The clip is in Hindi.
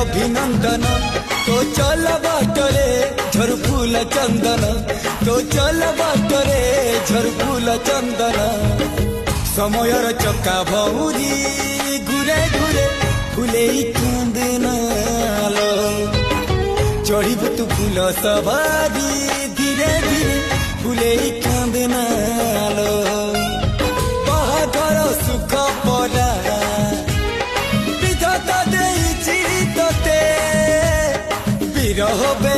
अभिनंदन तो चल बाटरे झरफुल चंदन तो चल बाटरे झरफुल चंदन समयर चक्का भौरी घुरे घुरे फुले कांदनालो चढ़ब तू फूल सवारी धीरे धीरे फुले कांदनालो बाहाघर सुख परा विधाता देइछि तोते विरह